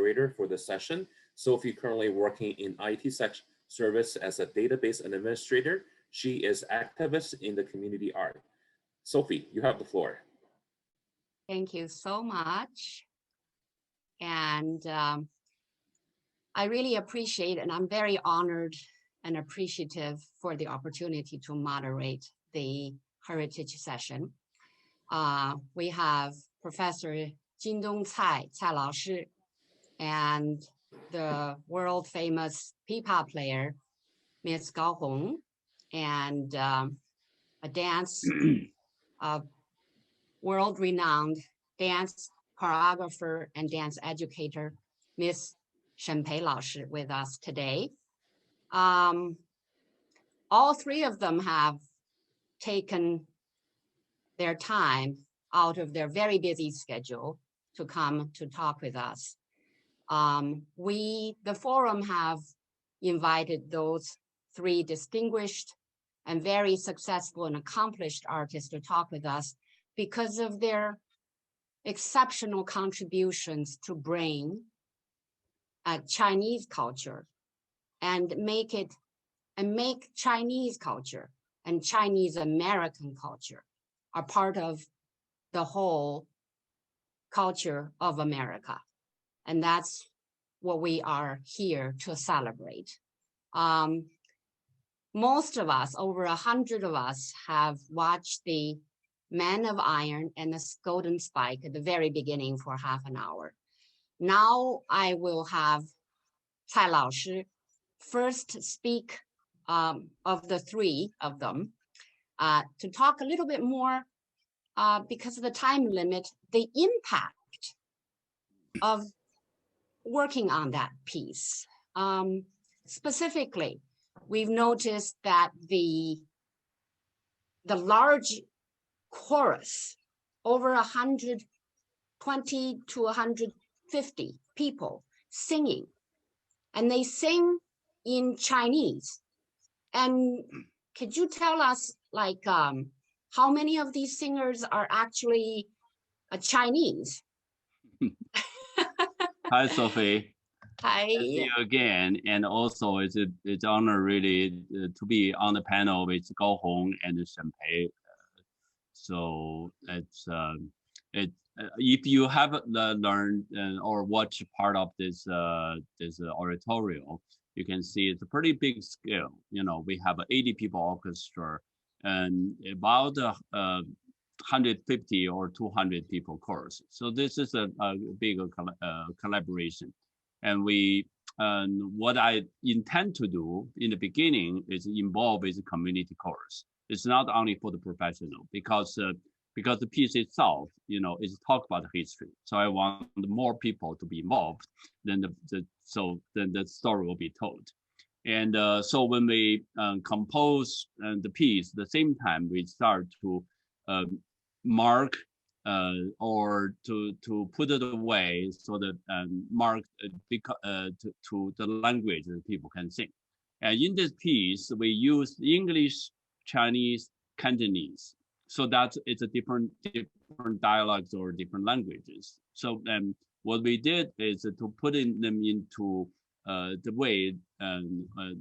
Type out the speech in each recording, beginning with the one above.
moderator for the session. Sophie currently working in IT service as a database administrator. She is activist in the community art. Sophie, you have the floor. Thank you so much. And I really appreciate, and I'm very honored and appreciative for the opportunity to moderate the heritage session. We have Professor Jindong Cai Lao Shi, and the world famous pipa player, Miss Gao Hong, and a dance, world-renowned dance choreographer and dance educator, Miss Shen Pei Lao Shi, with us today. All three of them have taken their time out of their very busy schedule to come to talk with us. The forum have invited those three distinguished and very successful and accomplished artists to talk with us because of their exceptional contributions to bring Chinese culture and make Chinese culture and Chinese American culture are part of the whole culture of America. And that's what we are here to celebrate. Most of us, over 100 of us, have watched the Man of Iron and the Golden Spike at the very beginning for half an hour. Now I will have Cai Lao Shi first speak of the three of them to talk a little bit more because of the time limit, the impact of working on that piece. Specifically, we've noticed that the large chorus, over 120 to 150 people singing, and they sing in Chinese. And could you tell us, like, how many of these singers are actually Chinese? Hi, Sophie. Hi. See you again. And also, it's honor really to be on the panel with Gao Hong and Shen Pei. So it's if you have learned or watched part of this oratorio, you can see it's a pretty big scale. You know, we have an 80 people orchestra and about 150 or 200 people chorus. So this is a big collaboration. And what I intend to do in the beginning is involve with the community chorus. It's not only for the professional because the piece itself, you know, is talk about history. So I want more people to be involved. Then the story will be told. And so when we compose the piece, at the same time we start to mark or to put it away so that mark to the language that people can sing. And in this piece, we use English, Chinese, Cantonese, so that it's a different dialects or different languages. So what we did is to put them into the way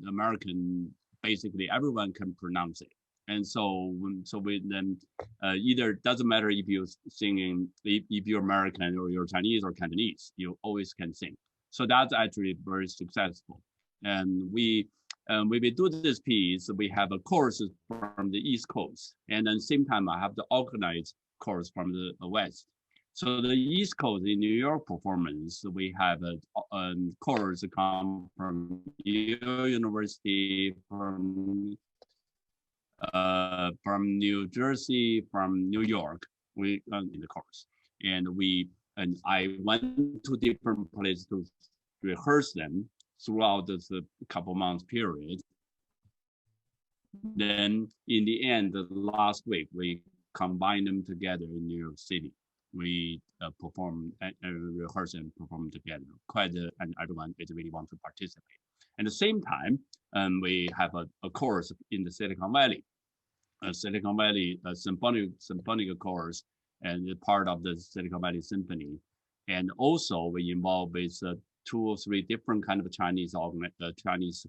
American, basically everyone can pronounce it. And so we then either doesn't matter if you're singing, if you're American or you're Chinese or Cantonese, you always can sing. So that's actually very successful. And when we do this piece, we have a chorus from the East Coast, and then same time I have the organized chorus from the West. So the East Coast in New York performance, we have a chorus come from Yale University, from New Jersey, from New York. We in the chorus, and I went to different places to rehearse them throughout this couple months period. Then in the end, the last week, we combined them together in New York City. We perform and rehearse and perform together. And everyone is really want to participate. At the same time, we have a chorus in the Silicon Valley, symphonic chorus, and part of the Silicon Valley Symphony. And also we involve with 2 or 3 different kind of Chinese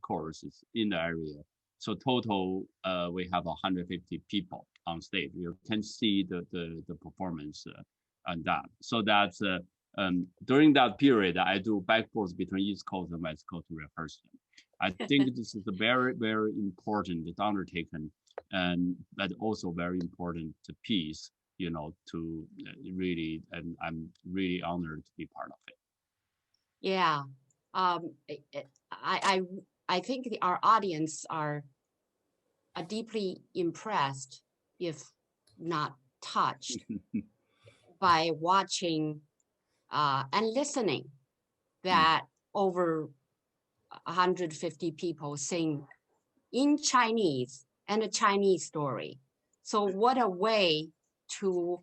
courses in the area. So total, we have 150 people on stage. You can see the performance on that. So that's during that period, I do back forth between East Coast and West Coast rehearsal. I think this is a very, very important undertaking, but also very important piece, you know, to really, and I'm really honored to be part of it. Yeah, I think our audience are deeply impressed, if not touched, by watching and listening that over 150 people sing in Chinese and a Chinese story. So what a way to,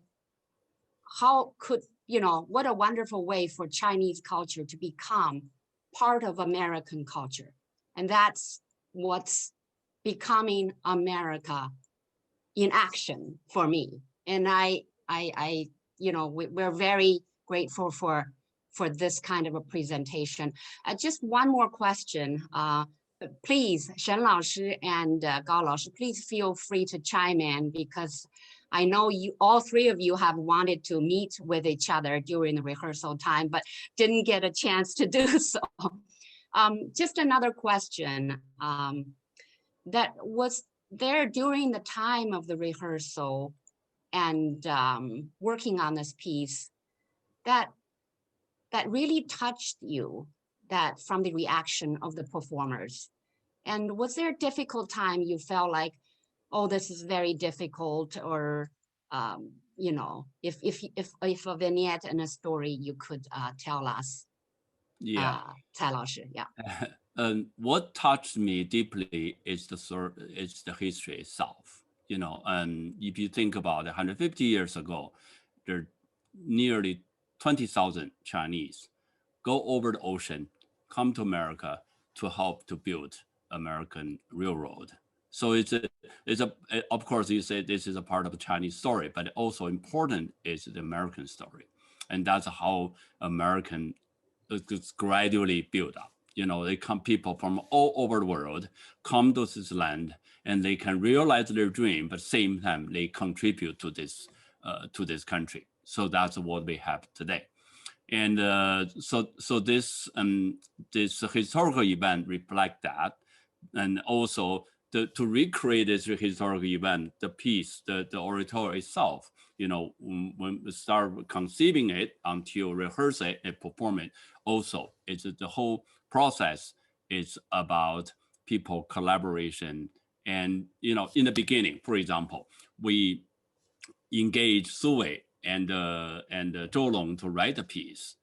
how could, you know, what a wonderful way for Chinese culture to become part of American culture. And that's what's becoming America in action for me. And you know, we're very grateful for this kind of a presentation. Just one more question. Please, Shen Laoshi and Gao Laoshi, please feel free to chime in, because I know you, all 3 of you have wanted to meet with each other during the rehearsal time, but didn't get a chance to do so. Just another question. That was there during the time of the rehearsal and working on this piece that really touched you, that from the reaction of the performers? And was there a difficult time you felt like, oh, this is very difficult, or you know, if a vignette and a story you could tell us? Yeah. Cai Laoshi, yeah. What touched me deeply is the history itself. You know, and if you think about it, 150 years ago, there are nearly 20,000 Chinese go over the ocean, come to America to help to build American railroad. So it's a of course you say this is a part of a Chinese story, but also important is the American story, and that's how American is gradually built up. You know, they come people from all over the world come to this land, and they can realize their dream, but same time they contribute to this country. So that's what we have today. And so this historical event reflect that, and also to recreate this historical event, the piece, the oratory itself, you know, when we start conceiving it until rehearse it and perform it, also it's the whole process is about people collaboration. And you know, in the beginning, for example, we engage Suwei and Zhou Long to write a piece.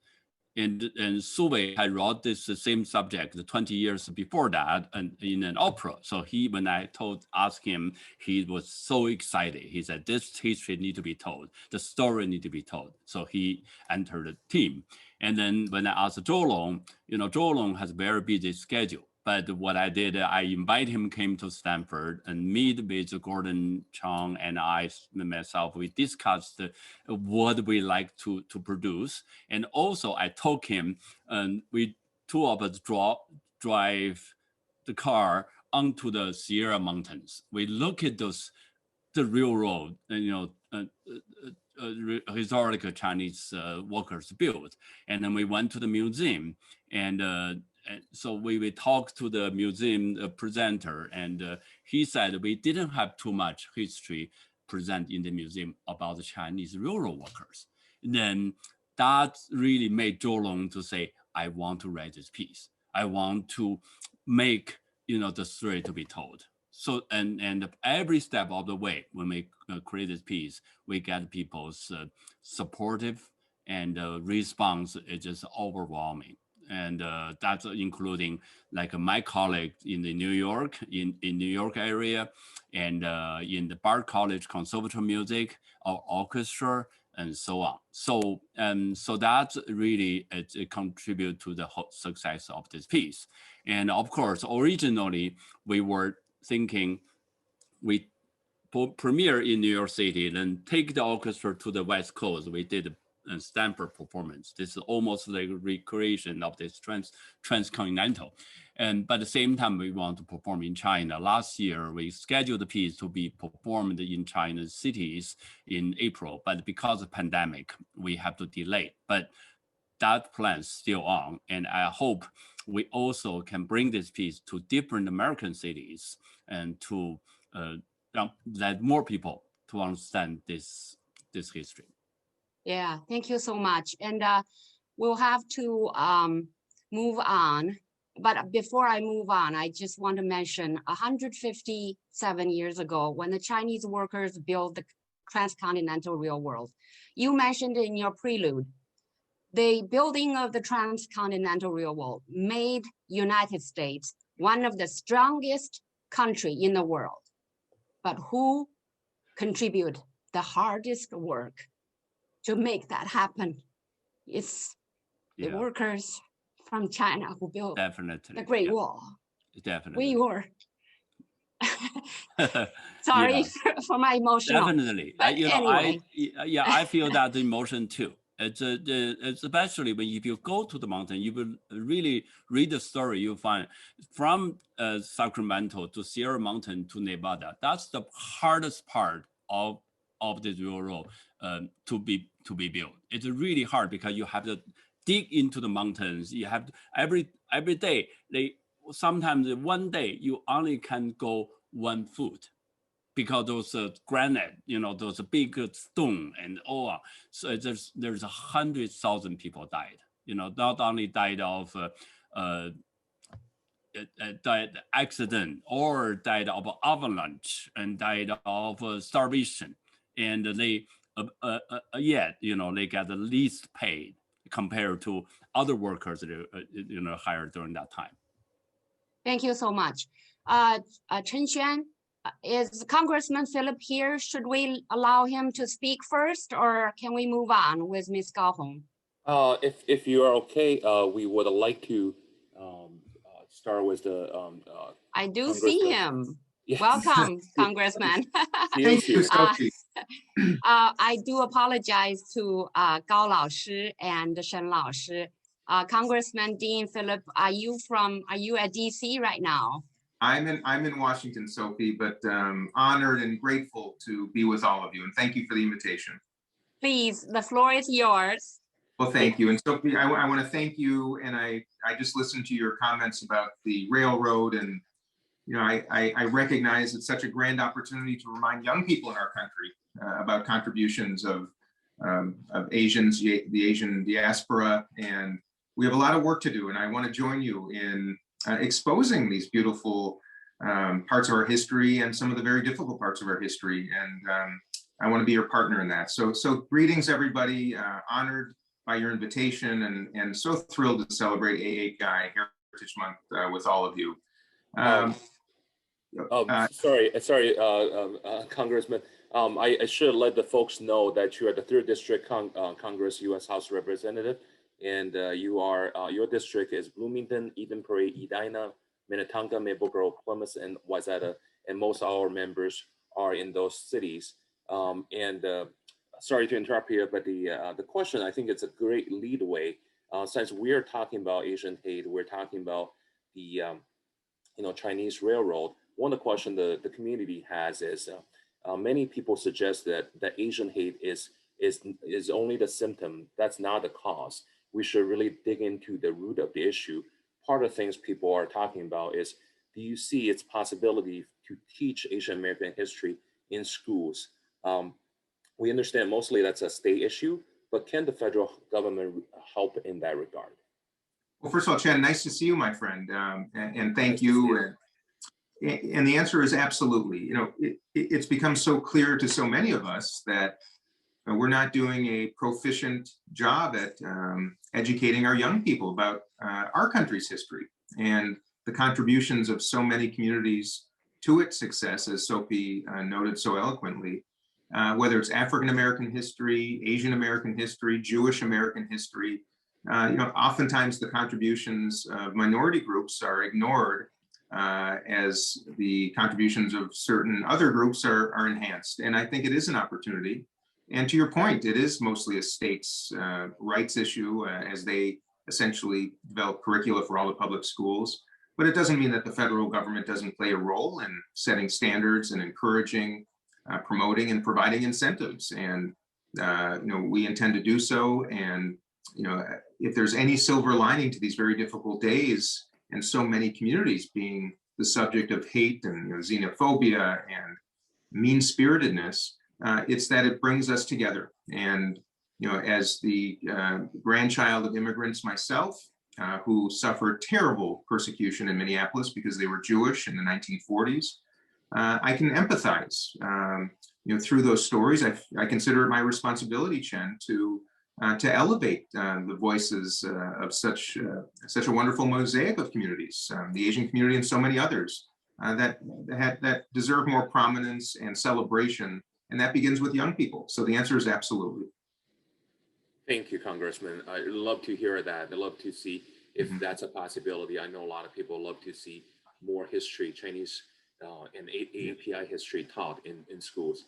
And Suwei had wrote this same subject 20 years before that, and in an opera. So when I asked him, he was so excited. He said, "This history need to be told. The story need to be told." So he entered the team. And then when I asked Zhou Long, you know, Zhou Long has a very busy schedule. But what I did, I invite him came to Stanford and meet with Gordon Chang, and myself, we discussed what we like to produce. And also I told him, we 2 of us drive the car onto the Sierra Mountains. We look at the railroad, you know, historical Chinese workers built. And then we went to the museum, and so we talked to the museum presenter, and he said we didn't have too much history present in the museum about the Chinese railroad workers. And then that really made Zhou Long to say, I want to write this piece. I want to make, you know, the story to be told. So, and every step of the way, when we create this piece, we get people's supportive, and response is just overwhelming. And that's including like my colleague in the New York area, and in the Bard College Conservatory Music, our orchestra, and so on. So that really it contribute to the whole success of this piece. And of course, originally we were thinking we premiere in New York City, then take the orchestra to the West Coast. We did and Stanford performance. This is almost like a recreation of this transcontinental. And but at the same time, we want to perform in China. Last year, we scheduled the piece to be performed in China's cities in April, but because of pandemic, we have to delay. But that plan's still on, and I hope we also can bring this piece to different American cities and to let more people to understand this history. Yeah, thank you so much. And we'll have to move on. But before I move on, I just want to mention 157 years ago, when the Chinese workers built the transcontinental railroad, you mentioned in your prelude, the building of the transcontinental railroad made United States one of the strongest country in the world. But who contribute the hardest work to make that happen? It's the workers from China who built the Great Wall. Definitely. We were. Sorry for my emotional. Definitely. But anyway. I feel that emotion too. It's especially when if you go to the mountain, you will really read the story. You find from Sacramento to Sierra Mountain to Nevada. That's the hardest part of this railroad to be built. It's really hard because you have to dig into the mountains. You have to, every day. Sometimes one day you only can go 1 foot, because those granite, those big stone and all. So there's 100,000 people died. Not only died of died accident or died of avalanche and died of starvation, and they yet they get the least paid compared to other workers that hired during that time. Thank you so much. Chen Xuan, is Congressman Philip here? Should we allow him to speak first, or can we move on with Ms. Gao Hong? If you are okay, we would like to start with the I do see him. Yes. Welcome, Congressman. Thank you, Sophie. I do apologize to Gao Lao Shi and Shen Lao Shi. Congressman Dean Philip, are you at DC right now? I'm in Washington, Sophie, but honored and grateful to be with all of you, and thank you for the invitation. Please, the floor is yours. Well, thank you. And Sophie, I want to thank you, and I just listened to your comments about the railroad, and I recognize it's such a grand opportunity to remind young people in our country about contributions of Asians, the Asian diaspora, and we have a lot of work to do, and I want to join you in exposing these beautiful parts of our history and some of the very difficult parts of our history, and I want to be your partner in that. So greetings, everybody. Honored by your invitation, and so thrilled to celebrate AAPI Heritage Month with all of you. Sorry, Congressman. I should let the folks know that you are the 3rd District Congress U.S. House Representative, and your district is Bloomington, Eden Prairie, Edina, Minnetonka, Maple Grove, Plymouth, and Wayzata, and most of our members are in those cities. Sorry to interrupt here, but the question, I think it's a great leadway. Since we're talking about Asian hate, we're talking about the Chinese railroad. One of the questions the community has is many people suggest that Asian hate is only the symptom. That's not the cause. We should really dig into the root of the issue. Part of the things people are talking about is, do you see its possibility to teach Asian American history in schools? We understand mostly that's a state issue, but can the federal government help in that regard? Well, first of all, Chen, nice to see you, my friend, and thank you. And the answer is absolutely. It's become so clear to so many of us that we're not doing a proficient job at educating our young people about our country's history and the contributions of so many communities to its success, as Sophie noted so eloquently. Whether it's African American history, Asian American history, Jewish American history, oftentimes the contributions of minority groups are ignored as the contributions of certain other groups are enhanced. And I think it is an opportunity And to your point, it is mostly a states' rights issue as they essentially develop curricula for all the public schools. But it doesn't mean that the federal government doesn't play a role in setting standards and encouraging, promoting, and providing incentives. And we intend to do so. And if there's any silver lining to these very difficult days, and so many communities being the subject of hate and xenophobia and mean-spiritedness, it's that it brings us together. And as the grandchild of immigrants myself, who suffered terrible persecution in Minneapolis because they were Jewish in the 1940s, I can empathize. Through those stories, I consider it my responsibility, Chen, to elevate the voices of such a wonderful mosaic of communities, the Asian community and so many others that deserve more prominence and celebration, and that begins with young people. So the answer is absolutely. Thank you, Congressman. I love to hear that. I love to see if that's a possibility. I know a lot of people love to see more history, Chinese and API history taught in schools.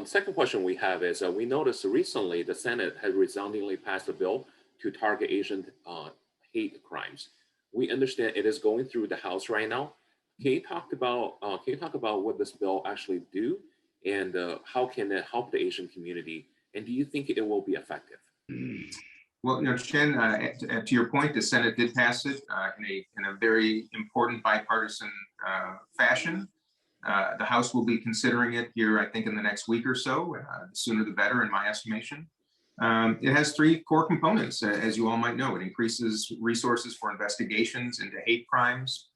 Second question we have is, we noticed recently the Senate had resoundingly passed a bill to target Asian hate crimes. We understand it is going through the House right now. Can you talk about what this bill actually do, and how can it help the Asian community? And do you think it will be effective? Well, Chen, to your point, the Senate did pass it in a very important bipartisan fashion. The House will be considering it here, I think, in the next week or so. The sooner the better, in my estimation. It has three core components, as you all might know. It increases resources for investigations into hate crimes.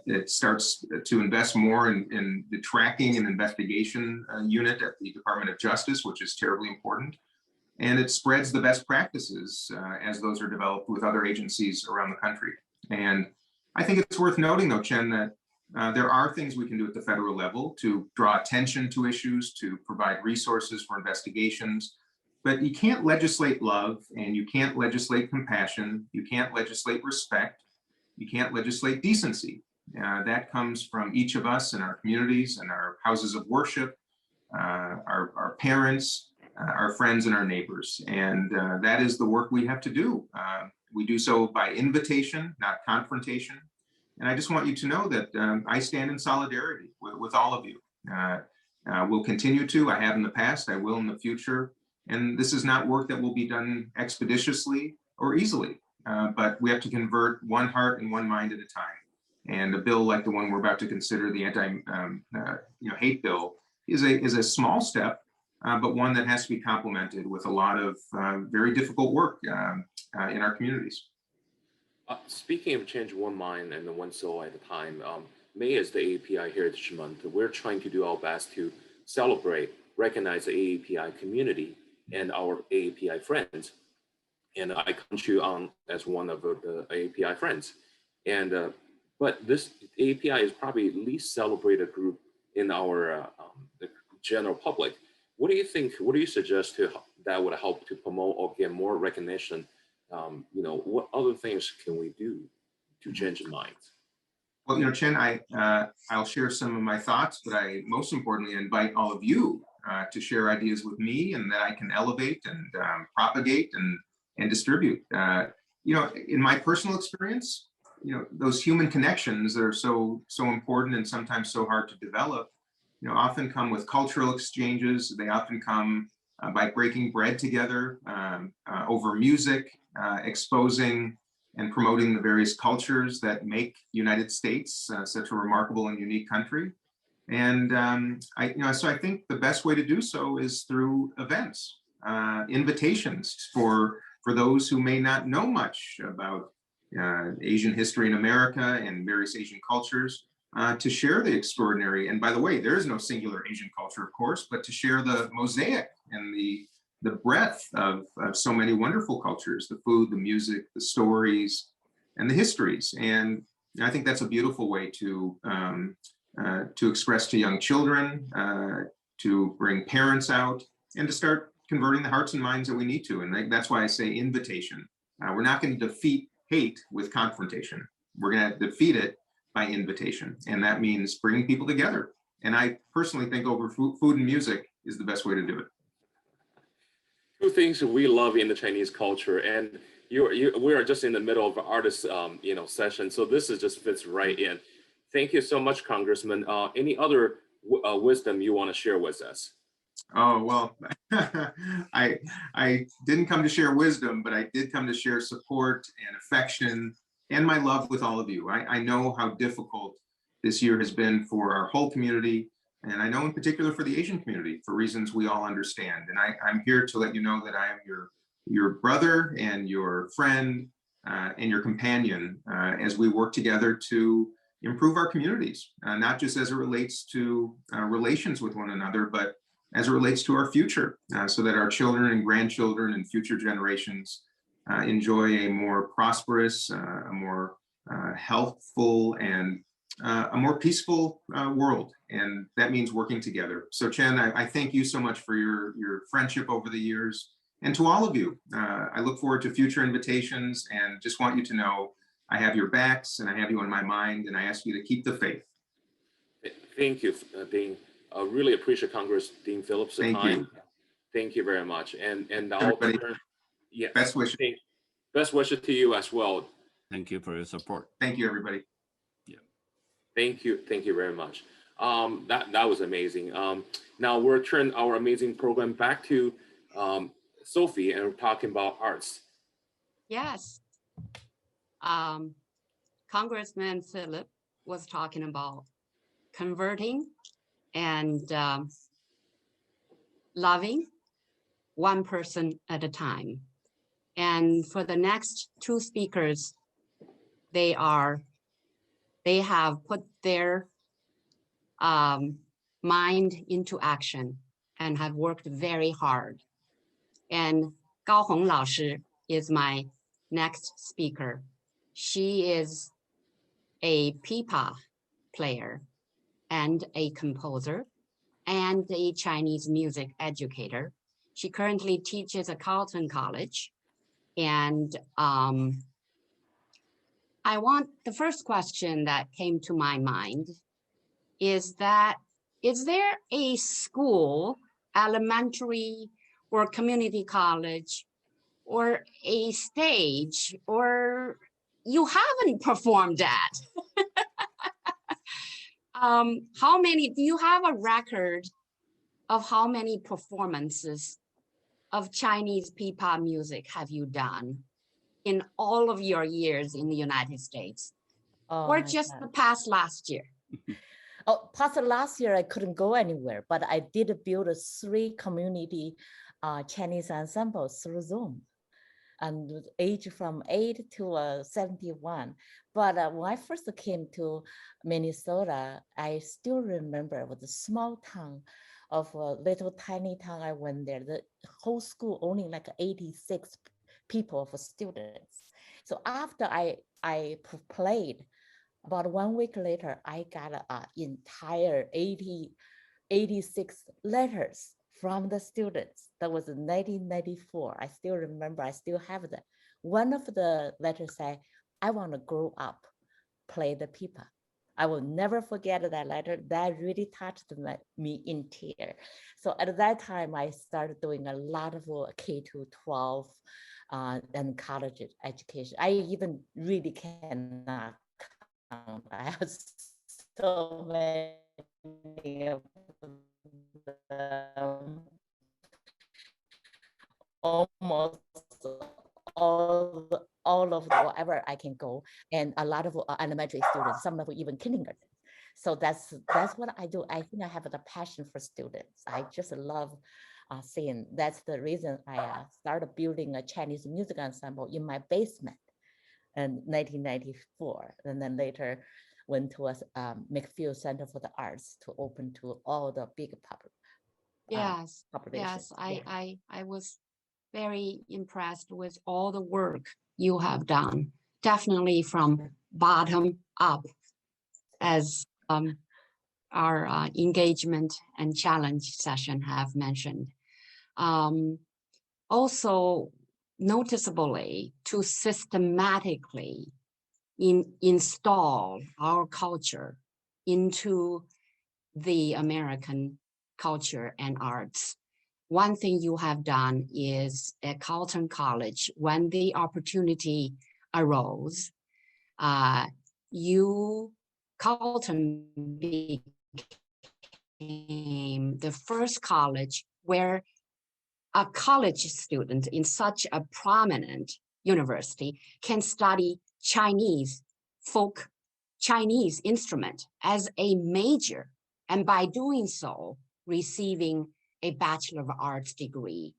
It starts to invest more in the tracking and investigation unit at the Department of Justice, which is terribly important. And it spreads the best practices as those are developed with other agencies around the country. And I think it's worth noting, though, Chen, that there are things we can do at the federal level to draw attention to issues, to provide resources for investigations. But you can't legislate love, and you can't legislate compassion. You can't legislate respect. You can't legislate decency. That comes from each of us in our communities and our houses of worship, our parents, our friends, and our neighbors. And that is the work we have to do. We do so by invitation, not confrontation. And I just want you to know that I stand in solidarity with all of you. We'll continue to. I have in the past. I will in the future. And this is not work that will be done expeditiously or easily, but we have to convert one heart and one mind at a time. And a bill like the one we're about to consider, the anti-hate bill, is a small step, but one that has to be complemented with a lot of very difficult work in our communities. Speaking of change one mind and one soul at a time, May is the AAPI Heritage Month. We're trying to do our best to celebrate, recognize the AAPI community and our AAPI friends. And I count you on as one of the AAPI friends. And but this AAPI is probably the least celebrated group in our the general public. What do you think? What do you suggest that would help to promote or get more recognition? What other things can we do to change minds? Well, Chen, I'll share some of my thoughts, but I most importantly invite all of you to share ideas with me, and that I can elevate and propagate and distribute. In my personal experience, those human connections that are so important and sometimes so hard to develop, often come with cultural exchanges. They often come by breaking bread together over music, exposing and promoting the various cultures that make the United States such a remarkable and unique country. And so I think the best way to do so is through events, invitations for those who may not know much about Asian history in America and various Asian cultures, to share the extraordinary. And by the way, there is no singular Asian culture, of course, but to share the mosaic and the breadth of so many wonderful cultures, the food, the music, the stories, and the histories. And I think that's a beautiful way to express to young children, to bring parents out, and to start converting the hearts and minds that we need to. And that's why I say invitation. We're not going to defeat hate with confrontation. We're going to defeat it by invitation. And that means bringing people together And I personally think over food and music is the best way to do it. Two things we love in the Chinese culture, and we are just in the middle of an artist session, so this is just fits right in. Thank you so much, Congressman. Any other wisdom you want to share with us? Oh, well, I didn't come to share wisdom, but I did come to share support and affection and my love with all of you. I know how difficult this year has been for our whole community, and I know in particular for the Asian community, for reasons we all understand. And I'm here to let you know that I am your brother and your friend and your companion as we work together to improve our communities, not just as it relates to relations with one another, but as it relates to our future, so that our children and grandchildren and future generations enjoy a more prosperous, a more healthful, and a more peaceful world. And that means working together. So Chen, I thank you so much for your friendship over the years. And to all of you, I look forward to future invitations and just want you to know I have your backs and I have you on my mind, and I ask you to keep the faith. Thank you, Dean. I really appreciate Congress Dean Phillips' time. Thank you. Thank you very much. And I'll Everybody, turn, yeah, best wishes. Best wishes to you as well. Thank you for your support. Thank you, everybody. Yeah. Thank you very much. That was amazing. Now we'll turn our amazing program back to Sophie, and we're talking about arts. Yes. Congressman Philip was talking about converting and loving one person at a time. And for the next two speakers, they have put their mind into action and have worked very hard. And Gao Hong Lao Shi is my next speaker. She is a pipa player and a composer and a Chinese music educator. She currently teaches at Carleton College. And the first question that came to my mind is that, is there a school, elementary or community college, or a stage, or you haven't performed at? How many, do you have a record of how many performances of Chinese pipa music have you done in all of your years in the United States? Or just the past last year? Past last year, I couldn't go anywhere, but I did build 3 community Chinese ensembles through Zoom, and age from 8 to 71. But when I first came to Minnesota, I still remember it was a small town of a little tiny town. I went there, the whole school only like 86 people for students. So after I played, about 1 week later, I got an entire 86 letters from the students. That was in 1994. I still remember, I still have that. One of the letters said, I want to grow up, play the pipa. I will never forget that letter. That really touched me in tears. So at that time, I started doing a lot of K-12 and college education. I even really cannot count. I have so many of them. Almost all of wherever I can go, and a lot of elementary students, some of them even kindergarten. So that's what I do. I think I have the passion for students. I just love singing. That's the reason I started building a Chinese music ensemble in my basement in 1994, and then later went to a McPhail Center for the Arts to open to all the big Yes, populations. yes, I was very impressed with all the work you have done, definitely from bottom up, as our engagement and challenge session have mentioned. Also, noticeably, to systematically install our culture into the American culture and arts. One thing you have done is at Carleton College, when the opportunity arose, Carleton became the first college where a college student in such a prominent university can study Chinese folk Chinese instrument as a major, and by doing so, receiving a Bachelor of Arts degree.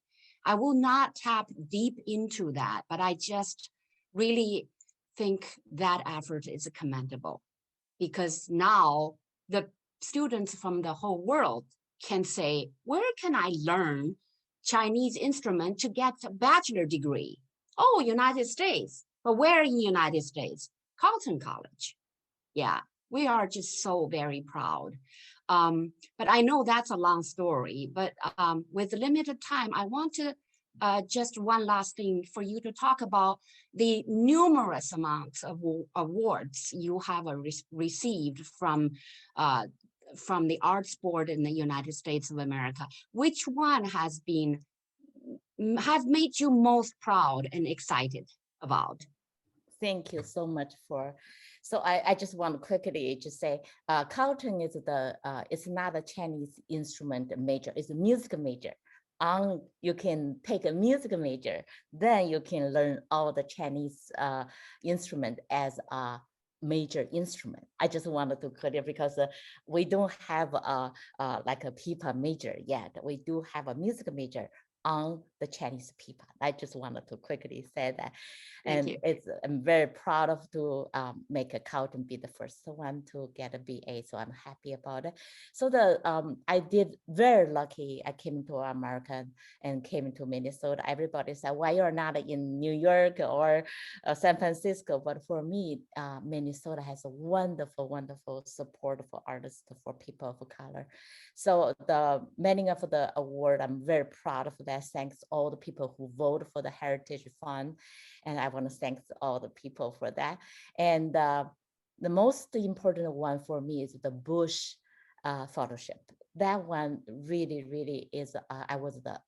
I will not tap deep into that, but I just really think that effort is commendable, because now the students from the whole world can say, where can I learn Chinese instrument to get a bachelor degree? Oh, United States. But where in the United States? Carleton College. Yeah, we are just so very proud. But I know that's a long story, but with limited time, I want to just one last thing for you to talk about the numerous amounts of awards you have received from the Arts Board in the United States of America. Which one has made you most proud and excited about? Thank you so much for. So I just want to quickly just say, Carleton is it's not a Chinese instrument major, it's a music major. You can take a music major, then you can learn all the Chinese instrument as a major instrument. I just wanted to clear because we don't have like a pipa major yet. We do have a music major on the Chinese pipa. I just wanted to quickly say that. And I'm very proud of to make a Carleton be the first one to get a BA. So I'm happy about it. So I did very lucky. I came to America and came to Minnesota. Everybody said, why you're not in New York or San Francisco? But for me, Minnesota has a wonderful, wonderful support for artists, for people of color. So the many of the award, I'm very proud of that. Thanks all the people who voted for the Heritage Fund. And I want to thank all the people for that. And the most important one for me is the Bush fellowship. That one really, really is, I was the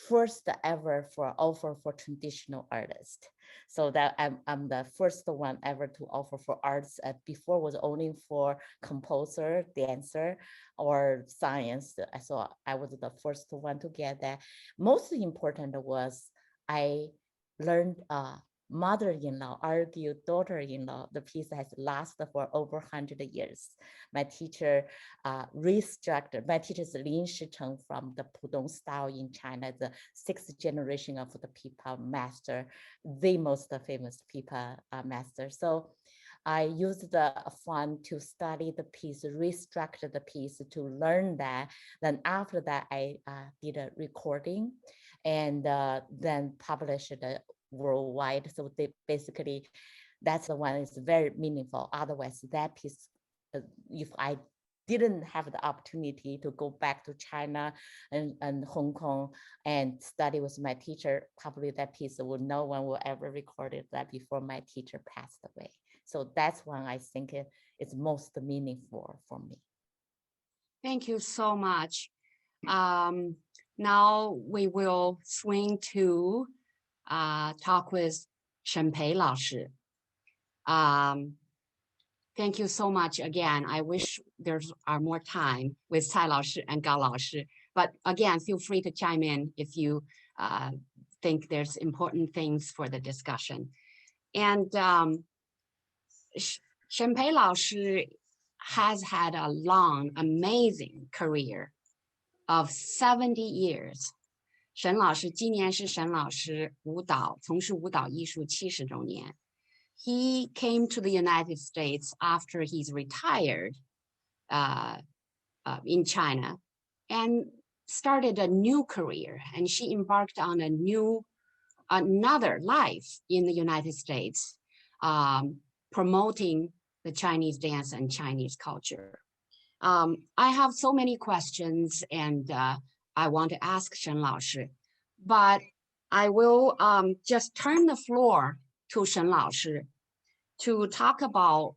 first ever for offer for traditional artists. So that I'm the first one ever to offer for arts. Before was only for composer, dancer, or science. So I was the first one to get that. Most important was I learned mother-in-law argue daughter-in-law. The piece has lasted for over 100 years. My teacher restructured. My teacher is Lin Shicheng from the Pudong style in China, the 6th generation of the pipa master, the most famous pipa master. So I used the fund to study the piece, restructure the piece to learn that. Then after that, I did a recording and then published it worldwide. So they basically, that's the one is very meaningful. Otherwise, that piece, if I didn't have the opportunity to go back to China and Hong Kong and study with my teacher, probably that piece no one will ever recorded that before my teacher passed away. So that's one I think is most meaningful for me. Thank you so much. Now we will swing to talk with Shenpei 老师. Thank you so much again. I wish there's more time with Cai 老师 and Gao 老师. But again, feel free to chime in if you think there's important things for the discussion. And Shenpei 老师 has had a long, amazing career of 70 years. 沈老师今年是沈老师从事舞蹈艺术70周年. He came to the United States after he's retired in China and started a new career. And she embarked on another life in the United States, promoting the Chinese dance and Chinese culture. I have so many questions and I want to ask Shen 老师, but I will just turn the floor to Shen 老师 to talk about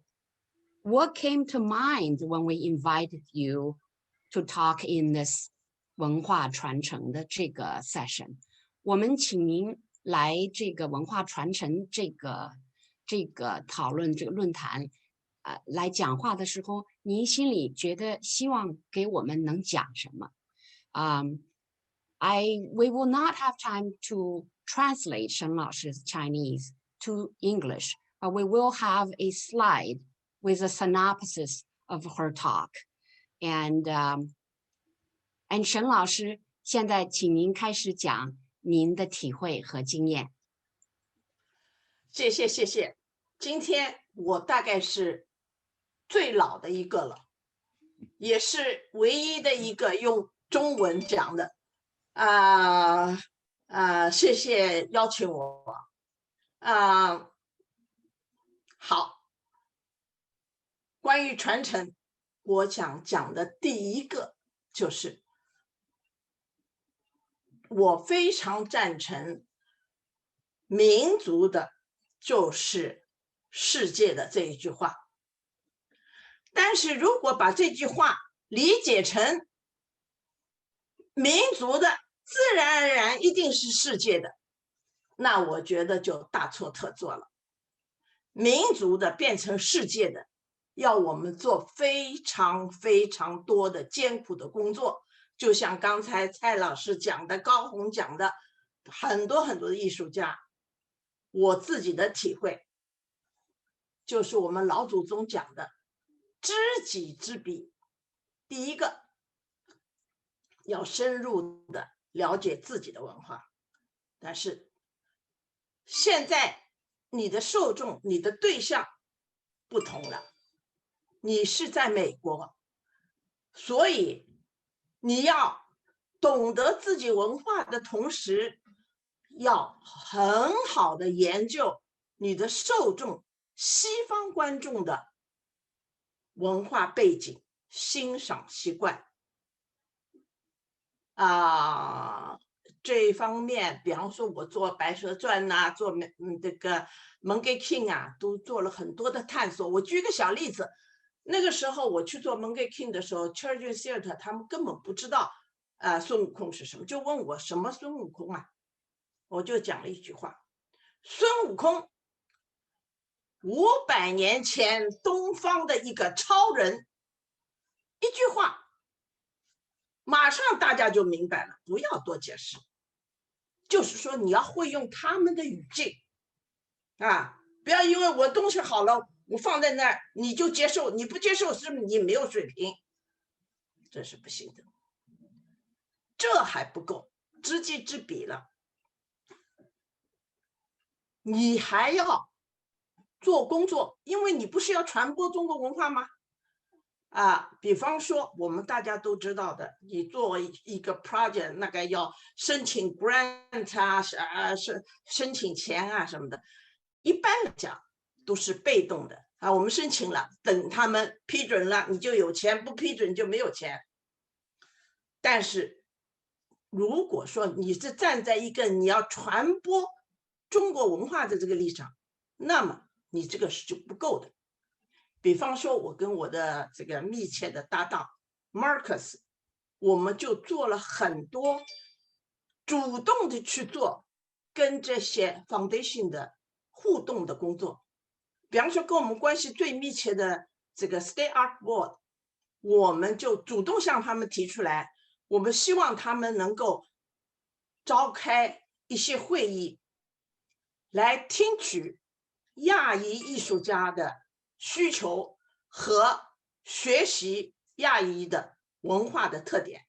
what came to mind when we invited you to talk in this 文化传承的这个 session？ 我们请您来这个文化传承这个讨论这个论坛，来讲话的时候，您心里觉得希望给我们能讲什么？We will not have time to translate 沈老师's Chinese to English, but we will have a slide with a synopsis of her talk. And 沈老师，现在请您开始讲您的体会和经验。谢谢。今天我大概是最老的一个了，也是唯一的一个用中文讲的。谢谢邀请我。好，关于传承，我想讲的第一个就是我非常赞成民族的就是世界的这一句话，但是如果把这句话理解成民族的自然而然一定是世界的，那我觉得就大错特错了。民族的变成世界的，要我们做非常非常多的艰苦的工作，就像刚才蔡老师讲的，高红讲的，很多的艺术家，我自己的体会就是我们老祖宗讲的知己知彼。第一个要深入的了解自己的文化，但是现在你的受众，你的对象不同了，你是在美国，所以你要懂得自己文化的同时，要很好的研究你的受众西方观众的文化背景、欣赏习惯这一方面，比方说我做《白蛇传》呐，做这个 Monkey King 啊，都做了很多的探索。我举个小例子，那个时候我去做 Monkey King 的时候 ，Church Theater 他们根本不知道孙悟空是什么，就问我什么孙悟空啊，我就讲了一句话：孙悟空500年前东方的一个超人，一句话，马上大家就明白了，不要多解释。就是说你要会用他们的语境不要因为我东西好了，我放在那儿你就接受，你不接受是你没有水平，这是不行的。这还不够，知己知彼了，你还要做工作，因为你不是要传播中国文化吗？比方说我们大家都知道的，你做一个 project 那个要申请 grant 申请钱什么的，一般来讲都是被动的我们申请了，等他们批准了你就有钱，不批准就没有钱。但是如果说你是站在一个你要传播中国文化的这个立场，那么你这个是就不够的。比方说我跟我的这个密切的搭档 Marcus， 我们就做了很多主动的去做跟这些 foundation 的互动的工作。比方说跟我们关系最密切的这个 State Art Board， 我们就主动向他们提出来，我们希望他们能够召开一些会议，来听取亚裔艺术家的需求和学习亚裔的文化的特点。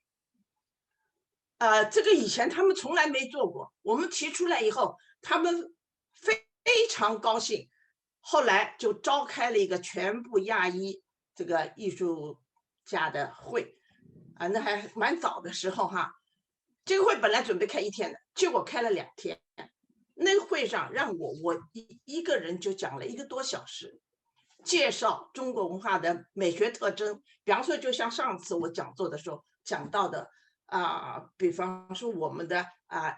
这个以前他们从来没做过，我们提出来以后，他们非常高兴，后来就召开了一个全部亚裔这个艺术家的会那还蛮早的时候这个会本来准备开1天的，结果开了2天。那个会上让我一个人就讲了1个多小时，介绍中国文化的美学特征。比方说就像上次我讲座的时候讲到的比方说我们的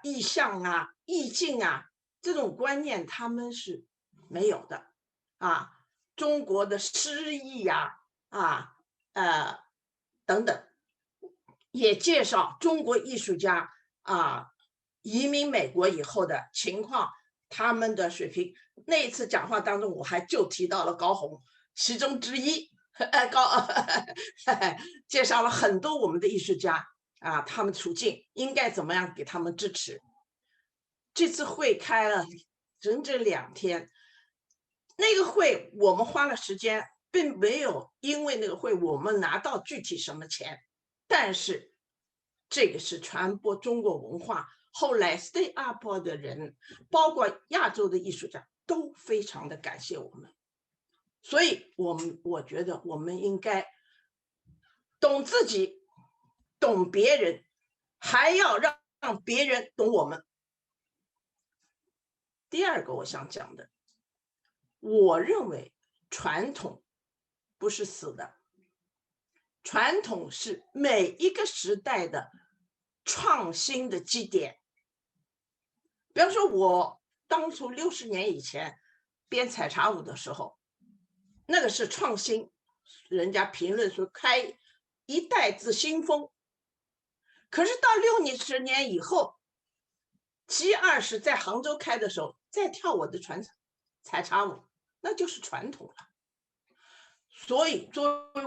意象意境这种观念他们是没有的中国的诗意呀，等等，也介绍中国艺术家移民美国以后的情况，他们的水平。那一次讲话当中，我还就提到了高虹其中之一，介绍了很多我们的艺术家他们处境应该怎么样给他们支持。这次会开了整整2天，那个会我们花了时间，并没有因为那个会我们拿到具体什么钱，但是这个是传播中国文化。后来 Stay Up 的人，包括亚洲的艺术家，都非常的感谢我们。所以我觉得我们应该懂自己，懂别人，还要让别人懂我们。第二个我想讲的，我认为传统不是死的，传统是每一个时代的创新的基点。比方说我当初60年以前编采茶舞的时候，那个是创新，人家评论说开一代之新风。可是到60年以后，G20在杭州开的时候，再跳我的采茶舞，那就是传统了。所以作为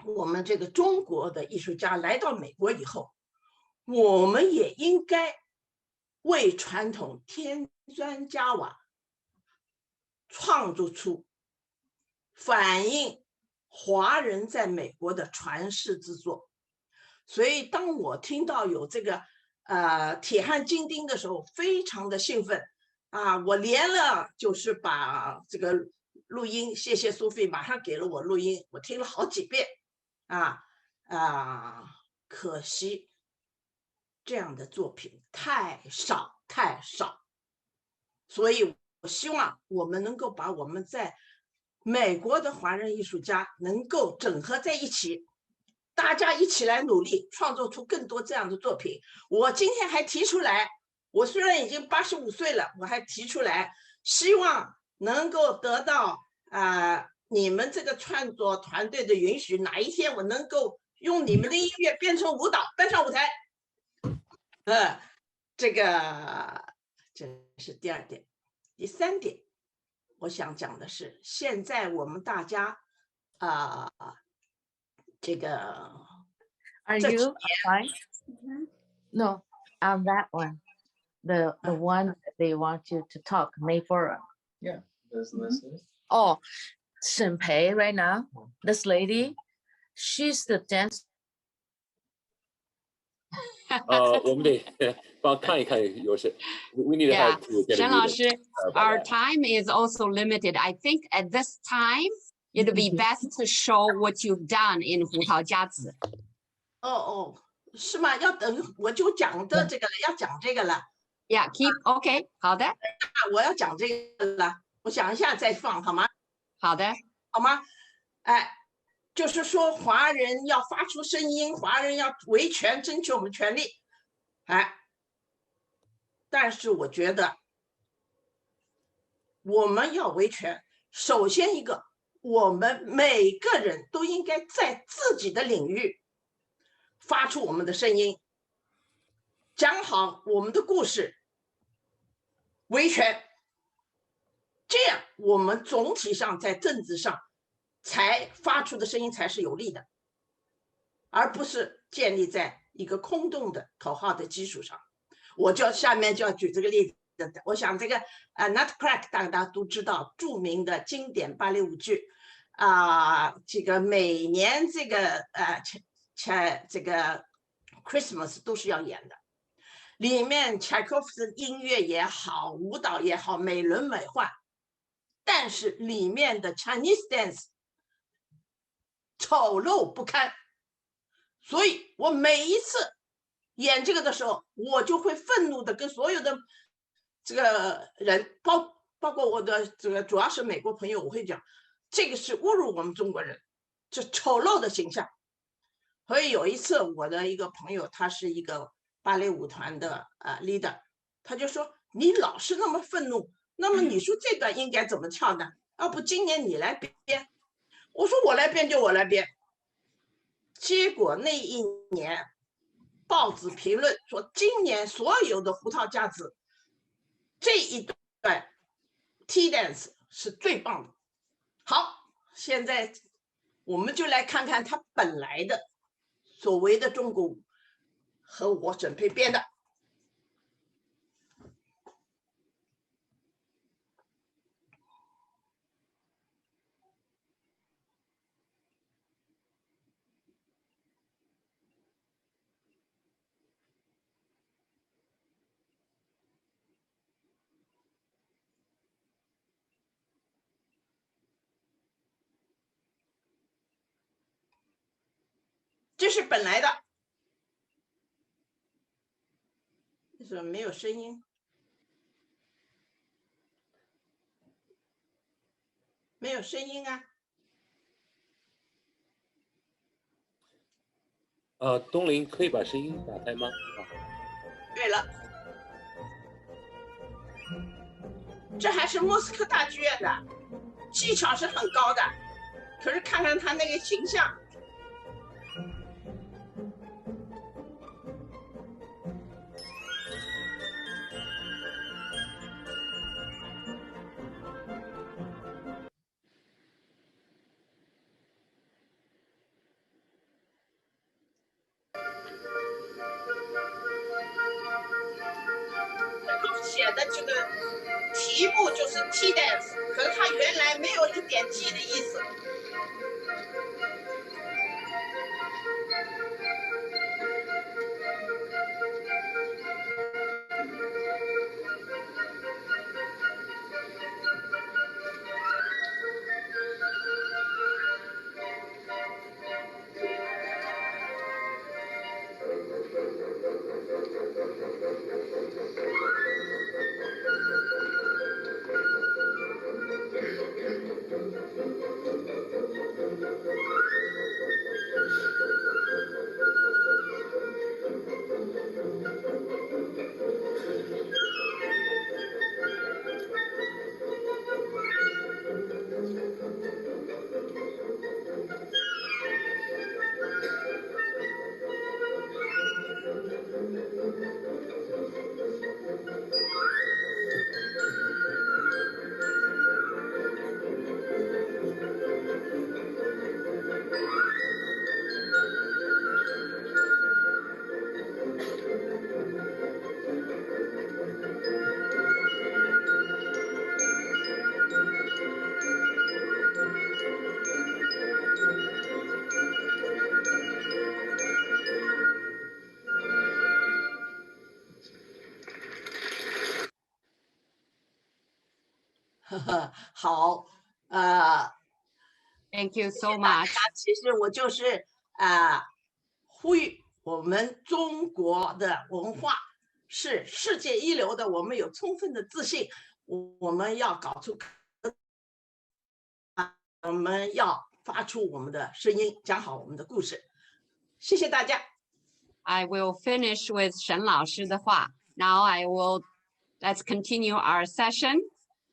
我们这个中国的艺术家来到美国以后，我们也应该为传统添砖加瓦，创作出反映华人在美国的传世之作。所以当我听到有这个铁汉金钉的时候，非常的兴奋我连了就是把这个录音，谢谢苏菲马上给了我录音，我听了好几遍可惜这样的作品太少，所以我希望我们能够把我们在美国的华人艺术家能够整合在一起，大家一起来努力，创作出更多这样的作品。我今天还提出来，我虽然已经85岁了，我还提出来，希望能够得到你们这个创作团队的允许，哪一天我能够用你们的音乐变成舞蹈，搬上舞台。这是第2点。第3点，我想讲的是，现在我们大家这个 Are you fine? No, on that one, the one that they want you to talk, MayForum. Yeah, that's listeners. Oh, Shen Pei right now, this lady, she's the dance. 我们得帮看一看有谁。We need Yeah, help to get 沈 a 老 meeting. 师 our time is also limited. I think at this time, it'd be best to show what you've done in 胡桃夹子。是吗？要等我就讲的这个了，要讲这个了。Yeah, keep OK， 好的。我要讲这个了，我想一下再放好吗？好的，好吗？就是说华人要发出声音，华人要维权，争取我们权利。但是我觉得我们要维权，首先一个，我们每个人都应该在自己的领域发出我们的声音，讲好我们的故事，维权，这样我们总体上在政治上才发出的声音才是有力的，而不是建立在一个空洞的口号的基础上。我下面就要举这个例子，我想这个Nutcracker 大家都知道，著名的经典芭蕾舞剧这个每年这个这个 Christmas 都是要演的，里面柴可夫斯基音乐也好，舞蹈也好，美轮美奂，但是里面的 Chinese dance 丑陋不堪，所以我每一次演这个的时候，我就会愤怒的跟所有的这个人，包括我的这个主要是美国朋友，我会讲这个是侮辱我们中国人，这丑陋的形象。所以有一次我的一个朋友，他是一个芭蕾舞团的leader， 他就说你老是那么愤怒，那么你说这段应该怎么跳呢？要不今年你来编？我说我来编就我来编。结果那一年，报纸评论说，今年所有的胡桃夹子这一段 Tea Dance 是最棒的。好，现在我们就来看看它本来的所谓的中国舞和我准备编的。这是本来的，为什么没有声音？没有声音啊！东林可以把声音打开吗？对了，这还是莫斯科大剧院的，技巧是很高的，可是看看他那个形象。写的这个题目就是 Tea Dance， 可是它原来没有一点 T 的意思。好，Thank you so 大 much. 家其实我就是呼吁我们中国的文化是世界一流的，我们有充分的自信，我们要搞出，我们要发出我们的声音，讲好我们的故事。谢谢大家。I will finish with 沈老师的话. Now let's continue our session,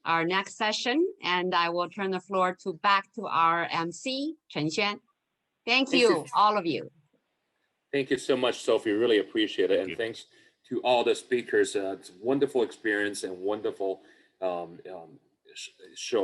our next session, and I will turn the floor back to our MC, Chen Xuan. Thank you, all of you. Thank you so much, Sophie. Really appreciate it. And thanks to all the speakers. It's a wonderful experience and wonderful show.